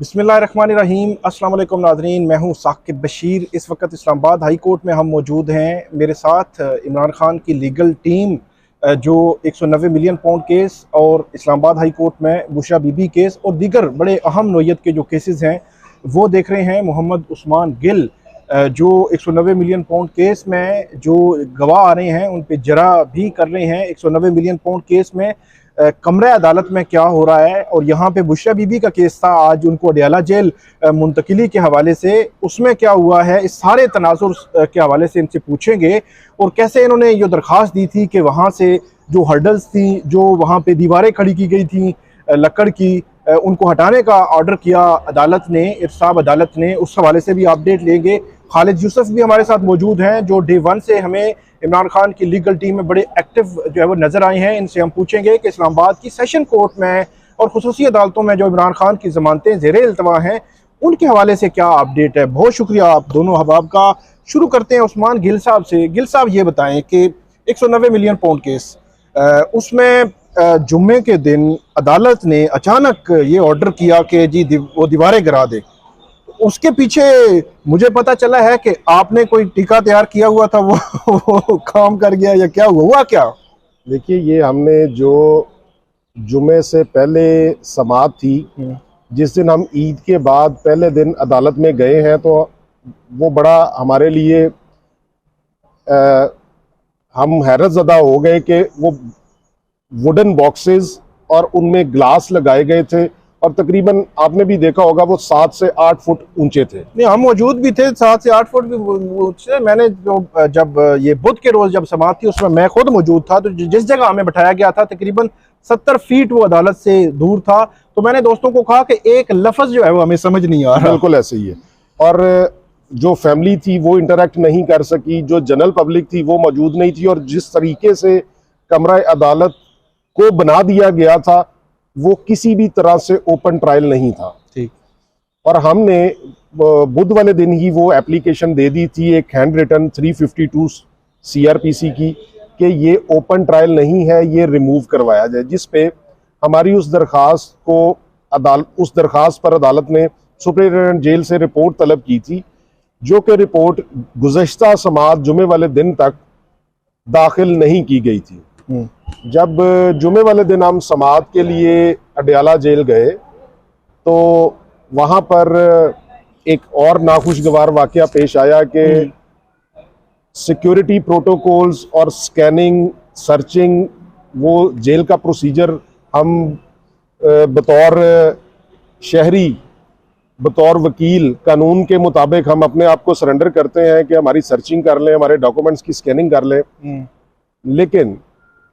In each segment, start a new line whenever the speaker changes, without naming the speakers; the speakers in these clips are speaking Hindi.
बिस्मिल्लाहिर्रहमानिर्रहीम। अस्सलाम वालेकुम नाज़रीन, मैं हूं साकिब बशीर। इस वक्त इस्लामाबाद हाई कोर्ट में हम मौजूद हैं। मेरे साथ इमरान खान की लीगल टीम जो 190 मिलियन पाउंड केस और इस्लामाबाद हाई कोर्ट में बुशरा बीबी केस और दीगर बड़े अहम नोयत के जो केसेस हैं वो देख रहे हैं। मोहम्मद उस्मान गिल जो 190 मिलियन पाउंड केस में जो गवाह आ रहे हैं उन पर जरा भी कर रहे हैं। 190 मिलियन पाउंड केस में कमरा अदालत में क्या हो रहा है और यहाँ पे बुशरा बीबी का केस था, आज उनको अडयाला जेल मुंतकिली के हवाले से उसमें क्या हुआ है, इस सारे तनाजुर के हवाले से इनसे पूछेंगे। और कैसे इन्होंने ये दरख्वास्त दी थी कि वहाँ से जो हर्डल्स थी, जो वहाँ पे दीवारें खड़ी की गई थी लकड़ की, उनको हटाने का ऑर्डर किया अदालत ने, इरसाब अदालत ने, उस हवाले से भी अपडेट लेंगे। खालिद यूसुफ भी हमारे साथ मौजूद हैं जो डे वन से हमें इमरान खान की लीगल टीम में बड़े एक्टिव जो है वो नज़र आए हैं। इनसे हम पूछेंगे कि इस्लामाबाद की सेशन कोर्ट में और खुसूसी अदालतों में जो इमरान खान की ज़मानतें ज़ेरे इल्तवा हैं उनके हवाले से क्या अपडेट है। बहुत शुक्रिया आप दोनों अहबाब का। शुरू करते हैं उस्मान गिल साहब से। गिल साहब ये बताएं कि 190 मिलियन पाउंड केस, उसमें जुम्मे के दिन अदालत ने अचानक ये ऑर्डर किया कि जी वो दीवारें गिरा दे। उसके पीछे मुझे पता चला है कि आपने कोई टीका तैयार किया हुआ था, वो काम कर गया या क्या हुआ क्या?
देखिए, ये हमने जो जुमे से पहले समाअत थी, जिस दिन हम ईद के बाद पहले दिन अदालत में गए हैं, तो वो बड़ा हमारे लिए हम हैरत ज़दा हो गए कि वो वुडन बॉक्सेस और उनमें ग्लास लगाए गए थे और तकरीबन आपने भी देखा होगा वो 7 से 8 फुट ऊंचे थे।
नहीं, हम मौजूद भी थे, 7 से 8 फुट भी ऊंचे। मैंने जो जब ये बुध के रोज जब समाअत थी उसमें मैं खुद मौजूद था, तो जिस जगह हमें बैठाया गया था तकरीबन 70 फीट वो अदालत से दूर था। तो मैंने दोस्तों को कहा कि एक लफ्ज जो है वो हमें समझ नहीं आ रहा।
बिल्कुल ऐसे ही है। और जो फैमिली थी वो इंटरेक्ट नहीं कर सकी, जो जनरल पब्लिक थी वो मौजूद नहीं थी, और जिस तरीके से कमरा अदालत को बना दिया गया था वो किसी भी तरह से ओपन ट्रायल नहीं था।
ठीक।
और हमने बुध वाले दिन ही वो एप्लीकेशन दे दी थी, एक हैंड रिटन 352 CRPC की, कि ये ओपन ट्रायल नहीं है, ये रिमूव करवाया जाए, जिस पे हमारी उस दरखास्त पर अदालत ने सुपरिटेंडेंट जेल से रिपोर्ट तलब की थी, जो कि रिपोर्ट गुज़श्ता समाअत जुमे वाले दिन तक दाखिल नहीं की गई थी। जब जुमे वाले दिन हम समाअत के लिए अडयाला जेल गए तो वहाँ पर एक और नाखुशगवार वाकया पेश आया कि सिक्योरिटी प्रोटोकॉल्स और स्कैनिंग, सर्चिंग, वो जेल का प्रोसीजर हम बतौर शहरी, बतौर वकील, कानून के मुताबिक हम अपने आप को सरेंडर करते हैं कि हमारी सर्चिंग कर लें, हमारे डॉक्यूमेंट्स की स्कैनिंग कर लें। लेकिन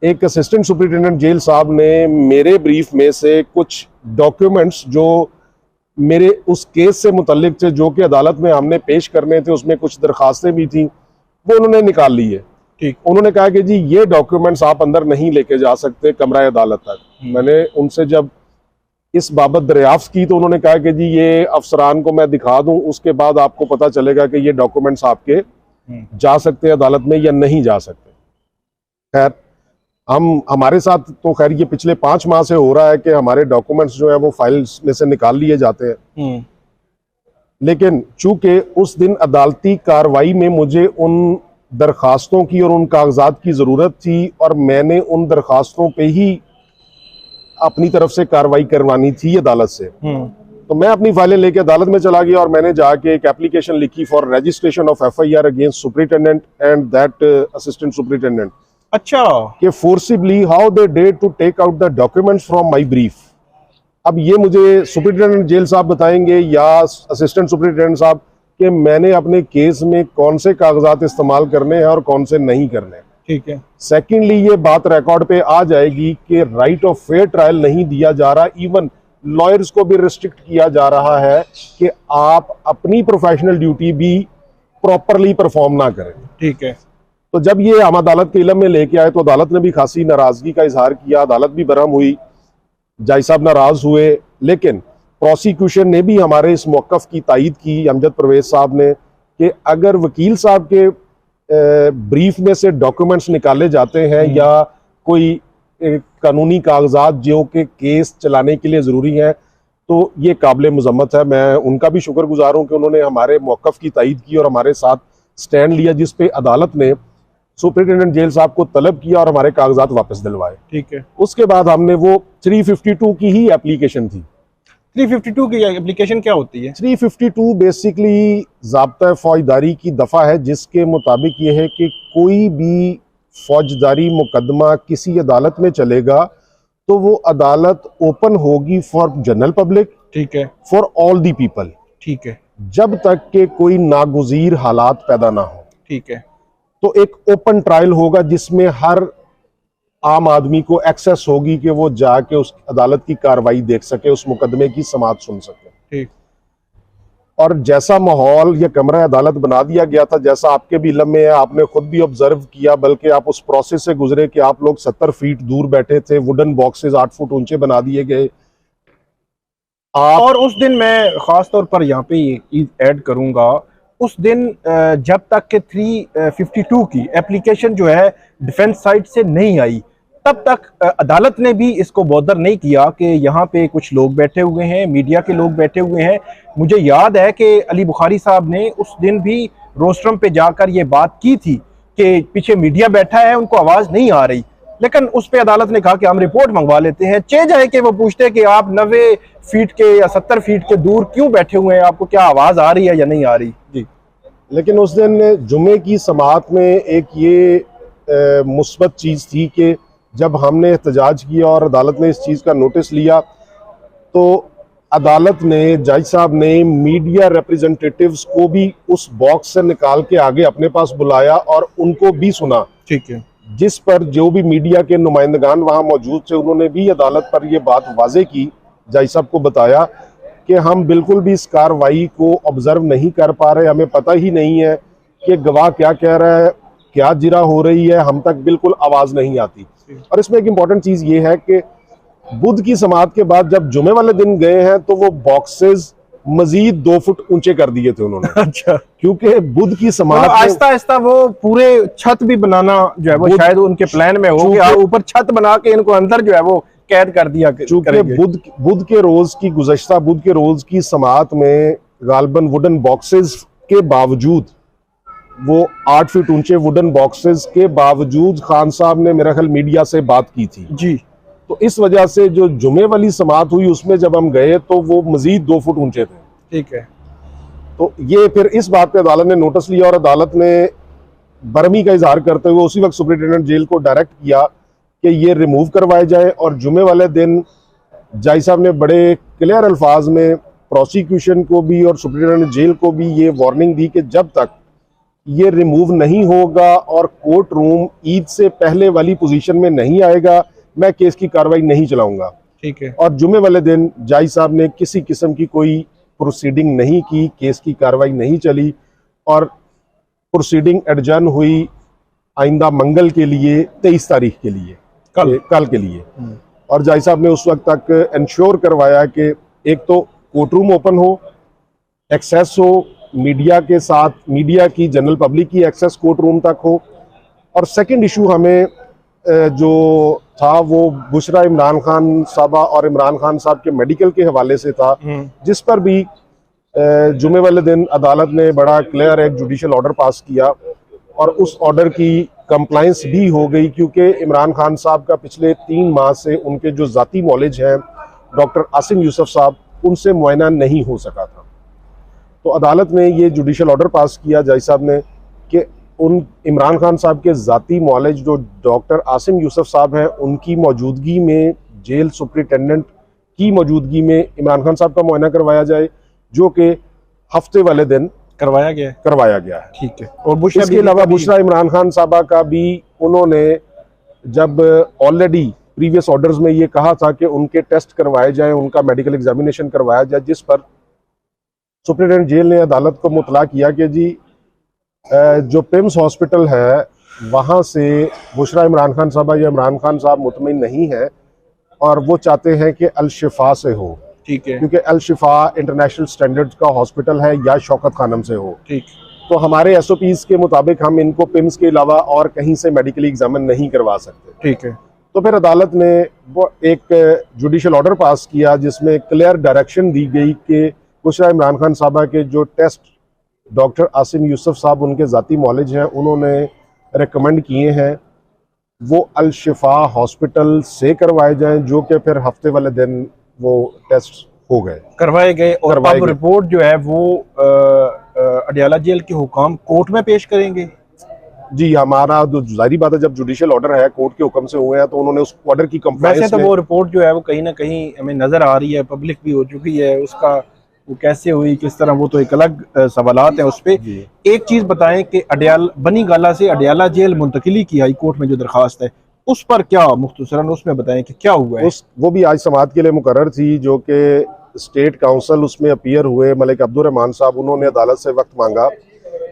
एक असिस्टेंट सुपरिटेंडेंट जेल साहब ने मेरे ब्रीफ में से कुछ डॉक्यूमेंट्स जो मेरे उस केस से मुतल्लिक थे, जो कि अदालत में हमने पेश करने थे, उसमें कुछ दरखास्तें भी थी, वो उन्होंने निकाल ली है।
ठीक।
उन्होंने कहा कि जी ये डॉक्यूमेंट्स आप अंदर नहीं लेके जा सकते कमरा अदालत तक। मैंने उनसे जब इस बाबत दरियाफ्त की तो उन्होंने कहा कि जी ये अफसरान को मैं दिखा दूं, उसके बाद आपको पता चलेगा कि ये डॉक्यूमेंट्स आपके जा सकते हैं अदालत में या नहीं जा सकते। खैर, हमारे साथ तो खैर ये पिछले 5 माह से हो रहा है कि हमारे डॉक्यूमेंट्स जो है वो फाइल्स में से निकाल लिए जाते हैं। लेकिन चूंकि उस दिन अदालती कार्रवाई में मुझे उन दरखास्तों की और उन कागजात की ज़रूरत थी और मैंने उन दरखास्तों पे ही अपनी तरफ से कार्रवाई करवानी थी अदालत से, तो मैं अपनी फाइलें लेके अदालत में चला गया और मैंने जाके एक एप्लीकेशन लिखी for registration of FIR against superintendent and that assistant superintendent.
अच्छा। कि
फोर्सिबली हाउ दे डेड to take out the documents from my brief. अब ये मुझे सुपरिटेंडेंट जेल साहब बताएंगे या असिस्टेंट सुपरिटेंडेंट साहब कि मैंने अपने केस में कौन से कागजात इस्तेमाल करने हैं और कौन से नहीं करने।
ठीक है।
सेकेंडली, ये बात रिकॉर्ड पे आ जाएगी कि राइट ऑफ फेयर ट्रायल नहीं दिया जा रहा, इवन लॉयर्स को भी रिस्ट्रिक्ट किया जा रहा है कि आप अपनी प्रोफेशनल ड्यूटी भी प्रॉपरली परफॉर्म ना करें।
ठीक है।
तो जब ये हम अदालत के इल्म में लेके आए तो अदालत ने भी खासी नाराजगी का इजहार किया, अदालत भी बरहम हुई, जज साहब नाराज हुए, लेकिन प्रोसिक्यूशन ने भी हमारे इस मौक़िफ़ की तायीद की, अमजद परवेज साहब ने, कि अगर वकील साहब के ब्रीफ में से डॉक्यूमेंट्स निकाले जाते हैं या कोई कानूनी कागजात जो कि केस चलाने के लिए ज़रूरी हैं, तो ये काबिल मजम्मत है। मैं उनका भी शुक्रगुजार हूँ कि उन्होंने हमारे मौक़िफ़ की तायीद की और हमारे साथ स्टैंड लिया, जिस पे अदालत ने सुपरिटेंडेंट जेल साहब को तलब किया और हमारे कागजात वापस दिलवाए।
ठीक है।
उसके बाद हमने वो 352 की ही एप्लीकेशन थी।
352 की एप्लीकेशन क्या होती है?
352 बेसिकली ज़ाब्ता फौजदारी की दफ़ा है, जिसके मुताबिक ये है कि कोई भी फौजदारी मुकदमा किसी अदालत में चलेगा तो वो अदालत ओपन होगी फॉर जनरल पब्लिक,
ठीक है,
फॉर ऑल दी पीपल,
ठीक है,
जब तक के कोई नागुज़ीर हालात पैदा ना हो।
ठीक है।
तो एक ओपन ट्रायल होगा जिसमें हर आम आदमी को एक्सेस होगी कि वो जाके उस अदालत की कार्रवाई देख सके, उस मुकदमे की समाअत सुन सके।
ठीक।
और जैसा माहौल या कमरा अदालत बना दिया गया था, जैसा आपके भी इल्म में है, आपने खुद भी ऑब्जर्व किया, बल्कि आप उस प्रोसेस से गुजरे कि आप लोग 70 फीट दूर बैठे थे, वुडन बॉक्सेस 8 फुट ऊंचे बना दिए गए।
और उस दिन मैं खास तौर पर यहाँ पे ये चीज ऐड करूंगा, उस दिन जब तक के 352 की एप्लीकेशन जो है डिफेंस साइड से नहीं आई, तब तक अदालत ने भी इसको बॉदर नहीं किया कि यहाँ पे कुछ लोग बैठे हुए हैं, मीडिया के लोग बैठे हुए हैं। मुझे याद है कि अली बुखारी साहब ने उस दिन भी रोस्ट्रम पे जाकर ये बात की थी कि पीछे मीडिया बैठा है, उनको आवाज़ नहीं आ रही, लेकिन उस पे अदालत ने कहा कि हम रिपोर्ट मंगवा लेते हैं। चेंज है कि वो पूछते कि आप 90 फीट के या 70 फीट के दूर क्यों बैठे हुए हैं, आपको क्या आवाज़ आ रही है या नहीं आ रही जी।
लेकिन उस दिन जुमे की समाअत में एक ये मुस्बत चीज़ थी कि जब हमने एहतजाज किया और अदालत ने इस चीज़ का नोटिस लिया, तो अदालत ने, जज साहब ने मीडिया रिप्रेजेंटेटिव्स को भी उस बॉक्स से निकाल के आगे अपने पास बुलाया और उनको भी सुना।
ठीक है।
जिस पर जो भी मीडिया के नुमाइंदगान वहाँ मौजूद थे, उन्होंने भी अदालत पर यह बात वाजे की, जज साहब को बताया कि हम बिल्कुल भी इस कार्रवाई को ऑब्जर्व नहीं कर पा रहे, हमें पता ही नहीं है कि गवाह क्या कह रहा है, क्या जिरा हो रही है, हम तक बिल्कुल आवाज़ नहीं आती। और इसमें एक इम्पॉर्टेंट चीज़ ये है कि बुध की समाअत के बाद जब जुमे वाले दिन गए हैं तो वो बॉक्सेस मजीद 2 फुट ऊंचे कर दिए थे उन्होंने।
अच्छा।
क्योंकि बुध की समाअत
आहिस्ता आहिस्ता वो पूरे छत भी बनाना जो है वो शायद उनके प्लान में हो कि ऊपर छत बना के इनको अंदर जो है वो कैद कर दिया।
चूंकि बुध के रोज की गुज़श्ता बुध के रोज की समाअत में गालबन वुडन बॉक्सेस के बावजूद, वो 8 फीट ऊंचे वुडन बॉक्सेस के बावजूद खान साहब ने मेरा ख्याल मीडिया से बात की थी
जी।
तो इस वजह से जो जुमे वाली समाअत हुई उसमें जब हम गए तो वो मजीद 2 फुट ऊंचे थे।
ठीक है।
तो ये फिर इस बात पे अदालत ने नोटिस लिया और अदालत ने बरहमी का इजहार करते हुए उसी वक्त सुपरिटेंडेंट जेल को डायरेक्ट किया कि ये रिमूव करवाए जाए। और जुमे वाले दिन जज साहब ने बड़े क्लियर अल्फाज में प्रोसिक्यूशन को भी और सुपरिटेंडेंट जेल को भी ये वार्निंग दी कि जब तक ये रिमूव नहीं होगा और कोर्ट रूम ईद से पहले वाली पोजीशन में नहीं आएगा, मैं केस की कार्रवाई नहीं चलाऊंगा।
ठीक है।
और जुमे वाले दिन जज साहब ने किसी किस्म की कोई प्रोसीडिंग नहीं की, केस की कार्रवाई नहीं चली और प्रोसीडिंग एडजर्न हुई आइंदा मंगल के लिए, 23 तारीख के लिए, कल के लिए। और जज साहब ने उस वक्त तक इंश्योर करवाया कि एक तो कोर्ट रूम ओपन हो, एक्सेस हो मीडिया के साथ, मीडिया की जनरल पब्लिक की एक्सेस कोर्ट रूम तक हो। और सेकंड इशू हमें जो था वो बुशरा इमरान खान साहबा और इमरान खान साहब के मेडिकल के हवाले से था, जिस पर भी जुमे वाले दिन अदालत ने बड़ा क्लियर एक जुडिशल ऑर्डर पास किया और उस ऑर्डर की कंप्लाइंस भी हो गई, क्योंकि इमरान खान साहब का पिछले 3 माह से उनके जो ज़ाती मौलिज हैं डॉक्टर आसिम यूसुफ साहब, उनसे मुआयना नहीं हो सका था। तो अदालत ने ये जुडिशल ऑर्डर पास किया जज साहब ने कि उन इमरान खान साहब के ज़ाती मौलिज जो डॉक्टर आसिम यूसुफ साहब हैं, उनकी मौजूदगी में, जेल सुपरिटेंडेंट की मौजूदगी में इमरान खान साहब का मुआयना करवाया जाए, जो कि हफ्ते वाले दिन करवाया गया है। ठीक है। और इसके अलावा बुशरा इमरान खान साहबा का भी उन्होंने जब ऑलरेडी प्रीवियस ऑर्डर्स में ये कहा था कि उनके टेस्ट करवाए जाए, उनका मेडिकल एग्जामिनेशन करवाया जाए, जिस पर सुपरिटेंडेंट जेल ने अदालत को मुतला किया कि जी जो पिम्स हॉस्पिटल है वहाँ से बुशरा इमरान खान साहबा या इमरान खान साहब मुतमिन नहीं है और वो चाहते हैं कि अल शिफा से हो। ठीक है। क्योंकि अल शिफा इंटरनेशनल स्टैंडर्ड्स का हॉस्पिटल है या शौकत खानम से हो। ठीक। तो हमारे SOPs के मुताबिक हम इनको पिम्स के अलावा और कहीं से मेडिकली एग्जामिन नहीं करवा सकते। ठीक है। तो फिर अदालत ने वो एक जुडिशल ऑर्डर पास किया जिसमें क्लियर डायरेक्शन दी गई कि बुशरा इमरान खान साहबा के जो टेस्ट डॉक्टर आसिम यूसुफ साहब उनके ज़ाती मौलिज हैं उन्होंने रेकमेंड किए हैं वो अल शिफा हॉस्पिटल से करवाए जाएं, जो कि फिर हफ्ते वाले दिन वो टेस्ट हो गए,
करवाए गए। और अब रिपोर्ट जो है वो अडियाला जेल के हुकाम कोर्ट में पेश करेंगे।
जी, हमारा जो जाहिर बात है जब जुडिशियल ऑर्डर है कोर्ट के हुक्म से हुए हैं तो उन्होंने उस ऑर्डर की कंप्लायंस
वैसे तो वो रिपोर्ट जो है वो कहीं ना कहीं हमें नजर आ रही है, पब्लिक भी हो चुकी है, उसका वो कैसे हुई किस तरह वो तो एक अलग सवालात है उस पर। एक चीज बताएं कि बनी गाला से अडियाला जेल मुंतकिली की हाई कोर्ट में जो दरखास्त है उस पर क्या मुख्तसरन उसमें बताएं कि क्या हुआ है।
वो भी आज समाअत के लिए मुकर्रर थी, जो कि स्टेट काउंसिल उसमें अपीयर हुए मलिक अब्दुर रहमान साहब, उन्होंने अदालत से वक्त मांगा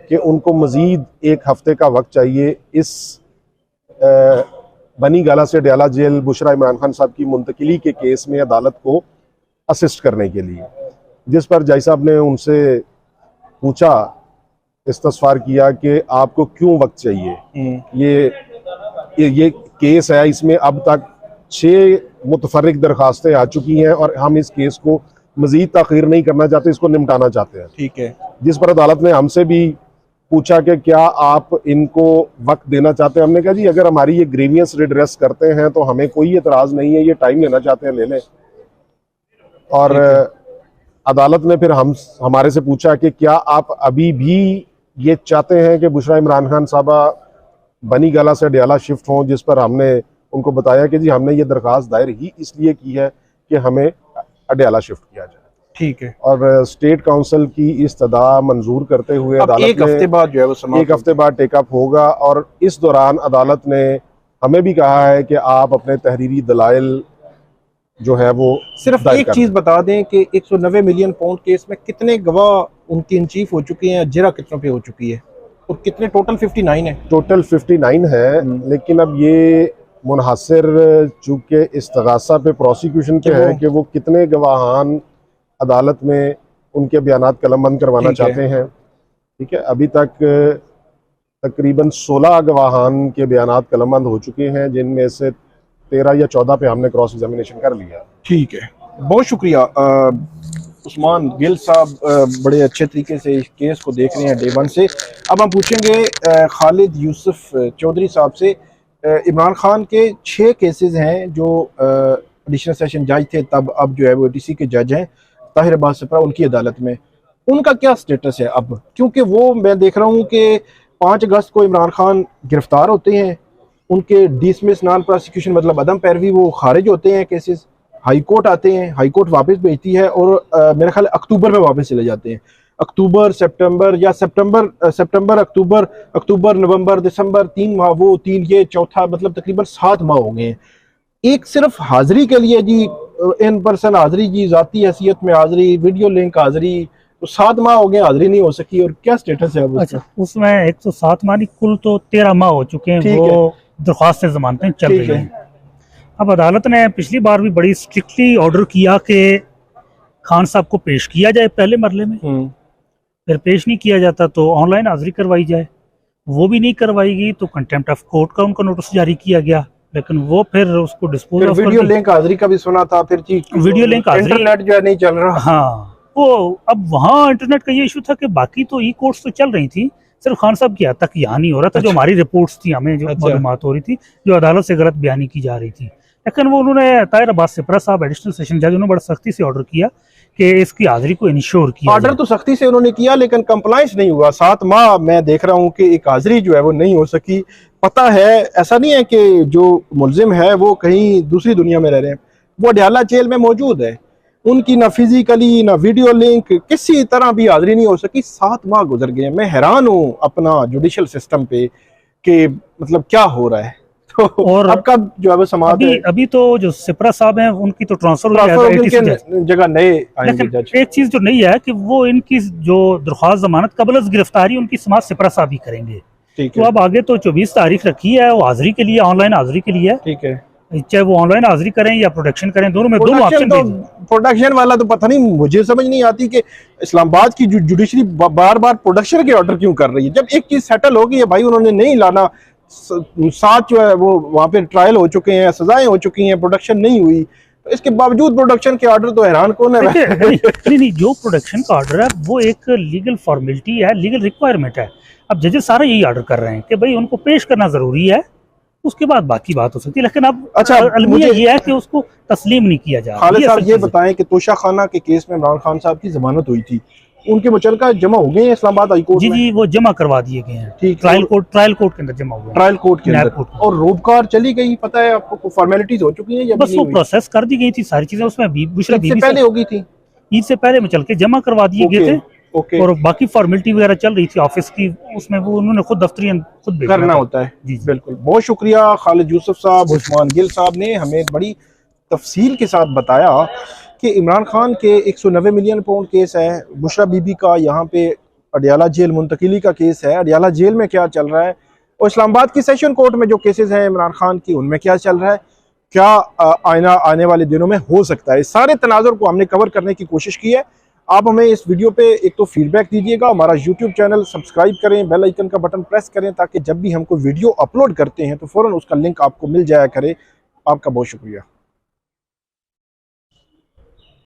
कि उनको मजीद एक हफ्ते का वक्त चाहिए इस बनी गाला से अडियाला जेल बुशरा इमरान खान साहब की मुंतकिली के केस में अदालत को असिस्ट करने के लिए, जिस पर जज साहब ने उनसे पूछा, इस्तफसार किया कि आपको क्यों वक्त चाहिए। ये केस है, इसमें अब तक 6 मुतफर्रिक दरखास्तें आ चुकी हैं और हम इस केस को मजीद ताखीर नहीं करना चाहते, इसको निपटाना चाहते हैं।
ठीक है।
जिस पर अदालत ने हमसे भी पूछा कि क्या आप इनको वक्त देना चाहते हैं। हमने कहा जी अगर हमारी ये ग्रीवियंस रिड्रेस करते हैं तो हमें कोई एतराज़ नहीं है, ये टाइम लेना चाहते हैं ले लें। और अदालत ने फिर हमारे से पूछा कि क्या आप अभी भी ये चाहते हैं कि बुशरा इमरान खान साहबा बनी गाला से अडियाला शिफ्ट हों, जिस पर हमने उनको बताया कि जी हमने ये दरख्वास्त दायर ही इसलिए की है कि हमें अडियाला शिफ्ट किया जाए।
ठीक है।
और स्टेट काउंसिल की इस्तदा मंजूर करते हुए अदालत
एक हफ्ते बाद जो है वो
एक हफ्ते बाद टेकअप होगा और इस दौरान अदालत ने हमें भी कहा है कि आप अपने तहरीरी दलाइल जो है वो
सिर्फ एक चीज बता दें कि 190 मिलियन पाउंड केस में कितने गवाह उनकी इन चीफ हो चुके हैं, जिरा कितनों पे हो चुकी है और कितने टोटल 59 है?
टोटल 59 है, लेकिन अब ये मुनहसर चूंकि इस्तगासा पे प्रोसिक्यूशन पे है कि वो कितने गवाहान अदालत में उनके बयानात कलमबंद करवाना चाहते हैं। ठीक है, अभी तक तकरीबन 16 गवाहान के बयानात कलमबंद हो चुके हैं, जिनमें से 13 या 14 पे हमने क्रॉस एग्जामिनेशन कर लिया।
ठीक है, बहुत शुक्रिया उस्मान गिल साहब, बड़े अच्छे तरीके से इस केस को देख रहे हैं डे वन से। अब हम पूछेंगे खालिद यूसुफ चौधरी साहब से। इमरान खान के 6 केसेस हैं जो एडिशनल सेशन जज थे तब, अब जो है वो एडीसी के जज हैं ताहिर अब्बास सिपरा, उनकी अदालत में उनका क्या स्टेटस है अब? क्योंकि वो मैं देख रहा हूँ कि 5 अगस्त को इमरान खान गिरफ्तार होते हैं, उनके डिसमिस नॉन प्रोसिक्यूशन मतलब अदम पैरवी वो खारिज होते हैं केसेस, हाई कोर्ट आते हैं, हाई कोर्ट वापस भेजती है और मेरे ख्याल अक्टूबर में वापस चले जाते हैं। अक्टूबर सितंबर या सितंबर अक्टूबर नवंबर दिसंबर 3 माह, वो 3 ये चौथा मतलब तकरीबन 7 माह हो गए हैं। एक सिर्फ हाजिरी के लिए जी, इन पर्सन हाजिरी जी, जाती हैसियत में हाजिरी, वीडियो लिंक हाजिरी, तो 7 माह हो गए हाजिरी नहीं हो सकी, और क्या स्टेटस है अब?
अच्छा, उसमें 107 माह नहीं, कुल तो 13 माह हो चुके हैं, वो दरख्वास्त से जमानतें चल रही हैं। अब अदालत ने पिछली बार भी बड़ी स्ट्रिक्टली ऑर्डर किया कि खान साहब को पेश किया जाए पहले मरले में, फिर पेश नहीं किया जाता तो ऑनलाइन हाजिरी करवाई जाए, वो भी नहीं करवाई गई तो कंटेम्प्ट ऑफ कोर्ट का उनका नोटिस जारी किया गया, लेकिन वो फिर उसको डिस्पोज ऑफ।
वीडियो लिंक हाजिरी का भी सुना था, फिर
वीडियो लिंक हाजिरी,
इंटरनेट जो है नहीं चल रहा।
हाँ, वो अब वहाँ इंटरनेट का ये इशू था कि बाकी तो ई कोर्ट्स तो चल रही थी, सिर्फ खान साहब की हद तक यहाँ नहीं हो रहा था। जो हमारी रिपोर्ट्स थी, हमें जो मालूमात हो रही थी, जो अदालत से गलत बयानी की जा रही थी, लेकिन वो उन्होंने ताहिर अब्बास सिपरा साहब एडिशनल सेशन जज, उन्होंने बड़ा सख्ती से ऑर्डर किया कि इसकी हाजिरी को इंश्योर किया।
ऑर्डर तो सख्ती से उन्होंने किया लेकिन कंप्लायंस नहीं हुआ। 7 माह मैं देख रहा हूँ कि एक हाजिरी जो है वो नहीं हो सकी। पता है ऐसा नहीं है कि जो मुलजिम है वो कहीं दूसरी दुनिया में रह रहे हैं, वो अडियाला जेल में मौजूद है, उनकी ना फिजिकली ना वीडियो लिंक किसी तरह भी हाजिरी नहीं हो सकी। 7 माह गुजर गए। मैं हैरान हूँ अपना जुडिशल सिस्टम पे कि मतलब क्या हो रहा है। तो और अब कब जो है वो समाप्त है?
अभी तो जो सिपरा साहब हैं उनकी तो ट्रांसफर
जगह नए आएंगे जज।
एक चीज जो नहीं है कि वो इनकी जो दरख्वास्त जमानत कबल गिरफ्तारी उनकी समाअत सिपरा साहब ही करेंगे। तो अब आगे तो 24 तारीख रखी है वो हाजिरी के लिए, ऑनलाइन हाजिरी के लिए। ठीक है, चाहे वो ऑनलाइन हाजिरी करें या प्रोडक्शन करें, दोनों में दोनों ऑप्शन।
तो प्रोडक्शन वाला तो पता नहीं, मुझे समझ नहीं आती कि इस्लामाबाद की जुडिशरी बार बार प्रोडक्शन के ऑर्डर क्यों कर रही है, जब एक चीज सेटल हो गई है भाई, उन्होंने नहीं लाना साथ जो है वो वहाँ पे ट्रायल हो चुके हैं, सजाएं हो चुकी हैं, प्रोडक्शन नहीं हुई, तो इसके बावजूद प्रोडक्शन के ऑर्डर तो हैरान कौन है।
नहीं, जो प्रोडक्शन का ऑर्डर है वो एक लीगल फॉर्मेलिटी है, लीगल रिक्वायरमेंट है। अब जजेस सारे यही ऑर्डर कर रहे हैं कि भाई उनको पेश करना जरूरी है, उसके बाद बाकी बात हो सकती है, लेकिन अब
अच्छा,
अलमिया ये है कि उसको तस्लीम नहीं किया जा रहा।
खालिद साहब ये बताएं कि तोशा खाना के केस में इमरान खान साहब की जमानत हुई थी, उनके मुचलका जमा हो गए हैं इस्लामाबाद हाई कोर्ट
जी
में?
जी, वो जमा करवा दिए गए हैं,
ठीक,
ट्रायल कोर्ट के अंदर जमा हुए हैं,
ट्रायल कोर्ट के
न्याय
अंदर।
कोर्ट में।
और रोबकार चली गई, पता है आपको, फॉर्मेलिटीज हो चुकी हैं या
बस वो प्रोसेस कर दी गई थी सारी चीजें, उसमें बुशरा बीबी
पहले हो गई थी,
ईद से पहले में चल के जमा करवा दिए गए थे।
ओके,
और बाकी फॉर्मेलिटी वगैरह चल रही थी ऑफिस की, उसमें वो उन्होंने खुद दफ्तरी खुद
करना होता है।
जी जी।
बिल्कुल, बहुत शुक्रिया खालिद यूसुफ साहब, उस्मान गिल साहब ने हमें बड़ी तफसील के साथ बताया कि इमरान खान के 190 मिलियन पाउंड केस है, बुशरा बीबी का यहाँ पे अडियाला जेल मुंतकिली का केस है, अडियाला जेल में क्या चल रहा है, और इस्लामाबाद की सेशन कोर्ट में जो केसेस हैं इमरान खान की उनमें क्या चल रहा है, क्या आने वाले दिनों में हो सकता है। सारे तनाजुर को हमने कवर करने की कोशिश की है। आप हमें इस वीडियो पे एक तो फीडबैक दीजिएगा, हमारा यूट्यूब चैनल सब्सक्राइब करें, बेल आइकन का बटन प्रेस करें ताकि जब भी हम कोई वीडियो अपलोड करते हैं तो फ़ौरन उसका लिंक आपको मिल जाया करे। आपका बहुत शुक्रिया।